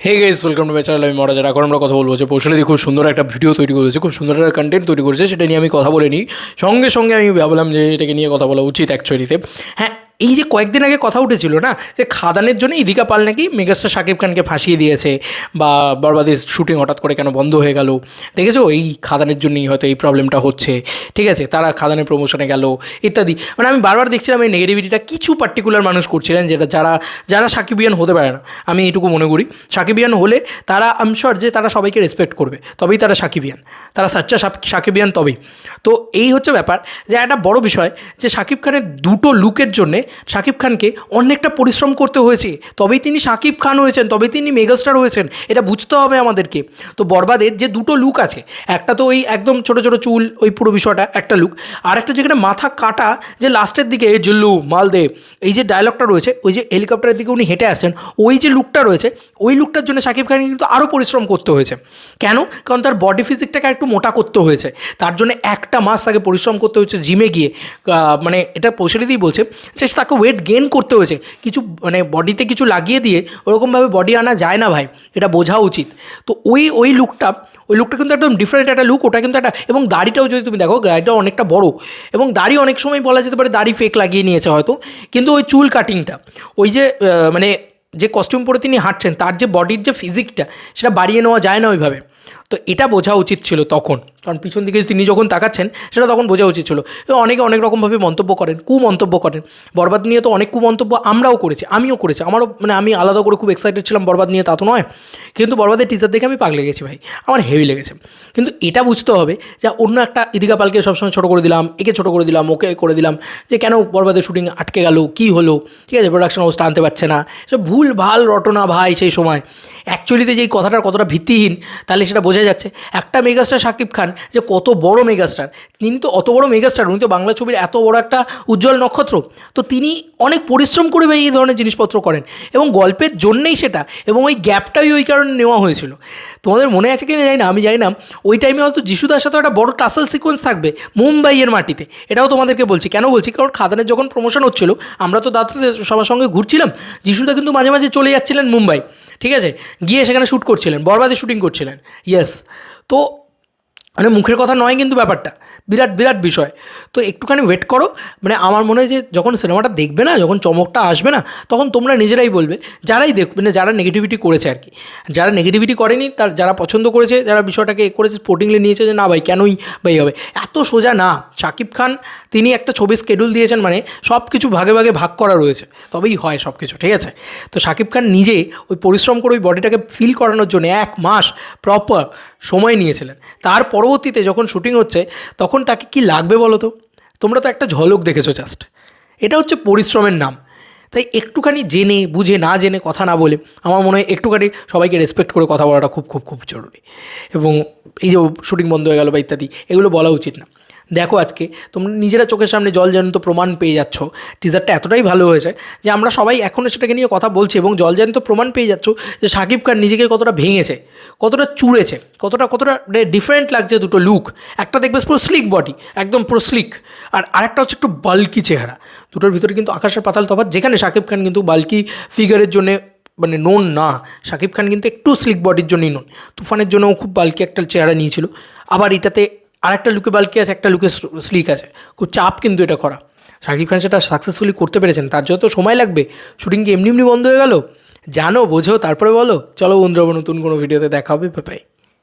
Hey guys, welcome to my channel. আমি মহারাজ। এখন আমরা কথা বলবো যে কৌশলী খুব সুন্দর একটা ভিডিও তৈরি করেছে, খুব সুন্দর একটা কন্টেন্ট তৈরি করেছে, সেটা নিয়ে আমি কথা বলে নিই। সঙ্গে সঙ্গে আমি ভাবলাম যে এটাকে নিয়ে কথা বলা উচিত অ্যাকচুয়ালিতে। হ্যাঁ, এই যে কয়েকদিন আগে কথা উঠেছিল না, যে খাদানের জন্য ইদিকা পাল নাকি মেগাস্টার শাকিব খানকে ফাঁসিয়ে দিয়েছে, বা বরবাদের শুটিং হঠাৎ করে কেন বন্ধ হয়ে গেল, দেখেছো? এই খাদানের জন্যই হয়তো এই প্রবলেমটা হচ্ছে। ঠিক আছে, তারা খাদানের প্রমোশনে গেল ইত্যাদি। মানে আমি বারবার দেখছিলাম এই নেগেটিভিটিটা কিছু পার্টিকুলার মানুষ করছিলেন, যেটা যারা যারা সাকিবিয়ান হতে পারে না। আমি এইটুকু মনে করি, সাকিবিয়ান হলে তারা আমশর যে তারা সবাইকে রেসপেক্ট করবে, তবেই তারা সাকিবিয়ান, তারা সাচ্চা সাকিবিয়ান তবেই। তো এই হচ্ছে ব্যাপার, যে একটা বড় বিষয় যে শাকিব খানের দুটো লুকের জন্যে শাকিব খানকে অনেকটা পরিশ্রম করতে হয়েছে, তবেই তিনি শাকিব খান হয়েছেন, তবেই তিনি মেগাস্টার হয়েছেন। এটা বুঝতে হবে আমাদেরকে। তো বরবাদের যে দুটো লুক আছে, একটা তো ওই একদম ছোটো ছোটো চুল, ওই পুরো বিষয়টা একটা লুক, আর একটা যেখানে মাথা কাটা, যে লাস্টের দিকে জুল্লু মালদে এই যে ডায়লগটা রয়েছে, ওই যে হেলিকপ্টারের দিকে উনি হেঁটে আসছেন, ওই যে লুকটা রয়েছে, ওই লুকটার জন্য শাকিব খানকে কিন্তু আরও পরিশ্রম করতে হয়েছে। কেন? কারণ তার বডি ফিজিকটাকে একটু মোটা করতে হয়েছে, তার জন্য একটা মাস তাকে পরিশ্রম করতে হয়েছে জিমে গিয়ে। মানে এটা পৌঁছালিতেই বলছে যে তাকে ওয়েট গেইন করতে হয়েছে, কিছু মানে বডিতে কিছু লাগিয়ে দিয়ে ওরকমভাবে বডি আনা যায় না ভাই, এটা বোঝা উচিত। তো ওই লুকটা কিন্তু একদম ডিফারেন্ট একটা লুক, ওটা কিন্তু একটা। এবং দাড়িটাও যদি তুমি দেখো, দাড়িটাও অনেকটা বড়, এবং দাড়ি অনেক সময় বলা যেতে পারে দাড়ি ফেক লাগিয়ে নিয়েছে হয়তো, কিন্তু ওই চুল কাটিংটা, ওই যে মানে যে কস্টিউম পরে তিনি হাঁটছেন, তার যে বডির যে ফিজিকটা, সেটা বাড়িয়ে নেওয়া যায় না ওইভাবে। তো এটা বোঝা উচিত ছিল তখন, কারণ পিছন দিকে তিনি যখন তাকাচ্ছেন সেটা তখন বোঝা উচিত ছিল। অনেকে অনেক রকমভাবে মন্তব্য করেন, কুমন্তব্য করেন। বরবাদ নিয়ে তো অনেক কুমন্তব্য আমরাও করেছি, আমিও করেছি। আমারও মানে আমি আলাদা করে খুব এক্সাইটেড ছিলাম বরবাদ নিয়ে, তা তো নয়, কিন্তু বরবাদের টিজার দেখে আমি পাগলে গেছি ভাই, আমার হেভি লেগেছে। কিন্তু এটা বুঝতে হবে যে অন্য একটা ইদিকা পালকে সবসময় ছোটো করে দিলাম, একে ছোটো করে দিলাম, ওকে করে দিলাম, যে কেন বরবাদের শুটিং আটকে গেল, কী হলো, ঠিক আছে, প্রোডাকশন হাউসটা আনতে পারছে না, সব ভুল ভাল রটনা ভাই। সেই সময় অ্যাকচুয়ালিতে যেই কথাটার কতটা ভিত্তিহীন, তাহলে সেটা বোঝা যাচ্ছে। একটা মেগাস্টার শাকিব খান যে কত বড় মেগাস্টার, তিনি তো অত বড় মেগাস্টার, উনি তো বাংলা ছবির এত বড় একটা উজ্জ্বল নক্ষত্র, তো তিনি অনেক পরিশ্রম করে ভাই এই ধরনের জিনিসপত্র করেন, এবং গল্পের জন্যেই সেটা, এবং ওই গ্যাপটাই ওই কারণে নেওয়া হয়েছিল। তোমাদের মনে আছে কি না জানি না, আমি জানি না, ওই টাইমে হয়তো যিশুদার সাথে একটা বড় টাসল সিকোয়েন্স থাকবে মুম্বাইয়ের মাটিতে। এটাও তোমাদেরকে বলছি, কেন বলছি, কারণ খাদানের যখন প্রমোশন হচ্ছিল, আমরা তো দাদাদের সবার সঙ্গে ঘুরছিলাম, যিশুদা কিন্তু মাঝে মাঝে চলে যাচ্ছিলেন মুম্বাই, ঠিক আছে, গিয়ে সেখানে শ্যুট করছিলেন, বরবাদে শ্যুটিং করছিলেন। ইয়েস, তো মানে মুখের কথা নয় কিন্তু ব্যাপারটা বিরাট বিরাট বিষয়। তো একটুখানি ওয়েট করো, মানে আমার মনে হয় যে যখন সিনেমাটা দেখবে না, যখন চমকটা আসবে না, তখন তোমরা নিজেরাই বলবে, যারাই দেখবে না, যারা নেগেটিভিটি করেছে আর কি, যারা নেগেটিভিটি করেনি, তার যারা পছন্দ করেছে, যারা বিষয়টাকে করেছে, স্পোর্টিংলি নিয়েছে, যে না ভাই কেনই ভাই হবে, এত সোজা না। শাকিব খান তিনি একটা ছবির স্কেডিউল দিয়েছেন, মানে সব কিছু ভাগে ভাগে ভাগ করা রয়েছে, তবেই হয় সব কিছু, ঠিক আছে। তো শাকিব খান নিজে ওই পরিশ্রম করে ওই বডিটাকে ফিল করানোর জন্য 1 মাস প্রপার সময় নিয়েছিলেন। তার পরবর্তীতে যখন শুটিং হচ্ছে, তখন তাকে কি লাগবে বলো তো? তোমরা তো একটা ঝলক দেখেছো জাস্ট। এটা হচ্ছে পরিশ্রমের নাম। তাই একটুখানি জেনে বুঝে, না জেনে কথা না বলে, আমার মনে হয় একটুখানি সবাইকে রেসপেক্ট করে কথা বলাটা খুব খুব খুব জরুরি। এবং এই যে শুটিং বন্ধ হয়ে গেল বা ইত্যাদি, এগুলো বলা উচিত না। দেখো, আজকে তোমরা নিজেরা চোখের সামনে জলজ্যান্ত প্রমাণ পেয়ে যাচ্ছ, টিজারটা এতটাই ভালো হয়েছে যে আমরা সবাই এখনও সেটাকে নিয়ে কথা বলছি, এবং জলজ্যান্ত প্রমাণ পেয়ে যাচ্ছ যে শাকিব খান নিজেকে কতটা ভেঙেছে, কতটা চুড়েছে, কতটা ডিফারেন্ট লাগছে দুটো লুক। একটা দেখবে পুরো স্লিক বডি, একদম পুরো স্লিক, আর আরেকটা হচ্ছে একটু বাল্কি চেহারা। দুটোর ভিতরে কিন্তু আকাশের পাতাল তফাৎ। যেখানে শাকিব খান কিন্তু বাল্কি ফিগারের জন্যে মানে নোন না, শাকিব খান কিন্তু একটু স্লিক বডির জন্যই নোন। তুফানের জন্যও খুব বাল্কি একটা চেহারা নিয়েছিল, আবার এটাতে আরেকটা লুকে বাল্কি আছে, একটা লুকে স্লিক আছে। খুব চাপ কিন্তু এটা করা। শাকিব খান সেটা সাকসেসফুলি করতে পেরেছেন, তার যত সময় লাগবে। শুটিং কি এমনি এমনি বন্ধ হয়ে গেল? জানো, বোঝো, তারপরে বলো। চলো বন্ধুরা, নতুন কোনো ভিডিওতে দেখা হবে, বাই।